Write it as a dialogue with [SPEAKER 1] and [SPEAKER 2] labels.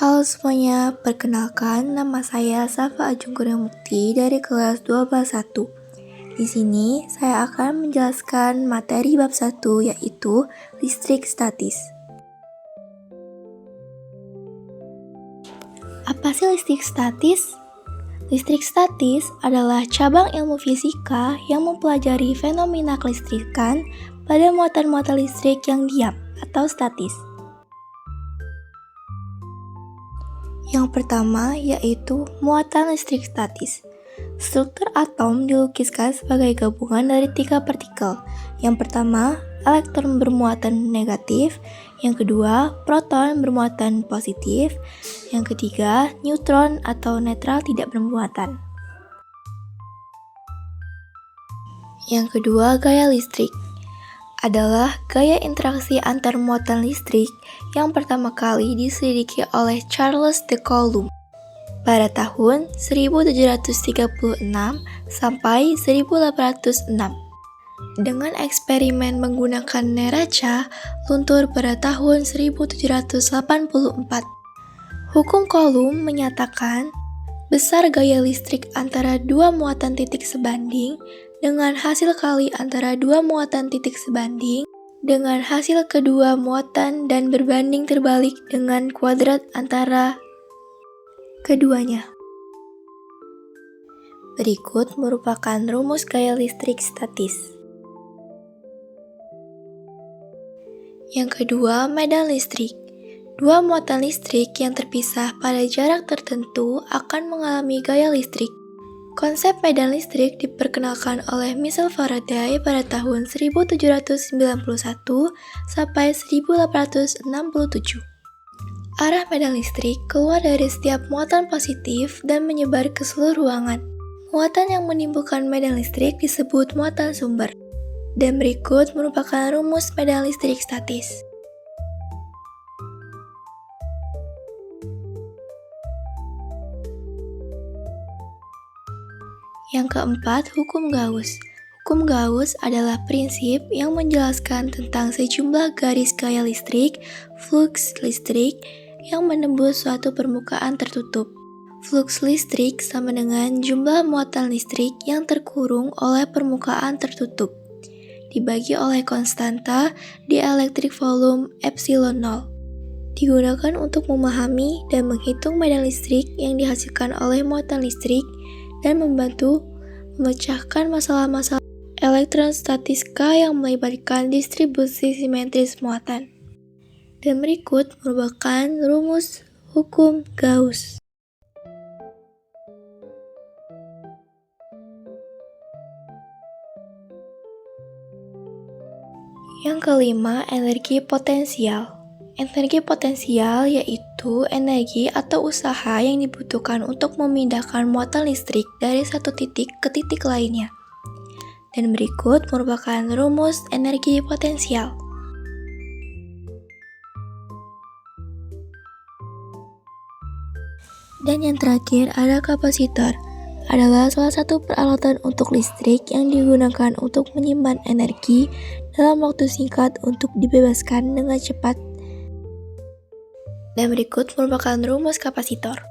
[SPEAKER 1] Halo semuanya, perkenalkan nama saya Safa Ajung Kurnia Mukti dari kelas 12.1. Di sini saya akan menjelaskan materi bab 1 yaitu listrik statis. Apa sih listrik statis? Listrik statis adalah cabang ilmu fisika yang mempelajari fenomena kelistrikan pada muatan-muatan listrik yang diam atau statis. Yang pertama yaitu muatan listrik statis. Struktur atom dilukiskan sebagai gabungan dari 3 partikel. Yang pertama, elektron bermuatan negatif. Yang kedua, proton bermuatan positif. Yang ketiga, neutron atau netral tidak bermuatan. Yang kedua, gaya listrik adalah gaya interaksi antar muatan listrik yang pertama kali diselidiki oleh Charles de Coulomb pada tahun 1736 sampai 1806. Dengan eksperimen menggunakan neraca luntur pada tahun 1784. Hukum Coulomb menyatakan besar gaya listrik antara dua muatan titik sebanding dengan hasil kali antara dua muatan titik sebanding dengan hasil kedua muatan dan berbanding terbalik dengan kuadrat antara keduanya. Berikut merupakan rumus gaya listrik statis. Yang kedua, medan listrik. Dua muatan listrik yang terpisah pada jarak tertentu akan mengalami gaya listrik. Konsep medan listrik diperkenalkan oleh Michael Faraday pada tahun 1791 sampai 1867. Arah medan listrik keluar dari setiap muatan positif dan menyebar ke seluruh ruangan. Muatan yang menimbulkan medan listrik disebut muatan sumber. Dan berikut merupakan rumus medan listrik statis. Yang keempat, hukum Gauss. Hukum Gauss adalah prinsip yang menjelaskan tentang sejumlah garis gaya listrik, flux listrik, yang menembus suatu permukaan tertutup. Flux listrik sama dengan jumlah muatan listrik yang terkurung oleh permukaan tertutup, dibagi oleh konstanta dielectric volume epsilon 0. Digunakan untuk memahami dan menghitung medan listrik yang dihasilkan oleh muatan listrik dan membantu memecahkan masalah-masalah elektrostatika yang melibatkan distribusi simetris muatan. Dan berikut merupakan rumus hukum Gauss. Yang kelima, energi potensial. Energi potensial yaitu energi atau usaha yang dibutuhkan untuk memindahkan muatan listrik dari satu titik ke titik lainnya. Dan berikut merupakan rumus energi potensial. Dan yang terakhir ada kapasitor. Adalah salah satu peralatan untuk listrik yang digunakan untuk menyimpan energi dalam waktu singkat untuk dibebaskan dengan cepat. Dan berikut merupakan rumus kapasitor.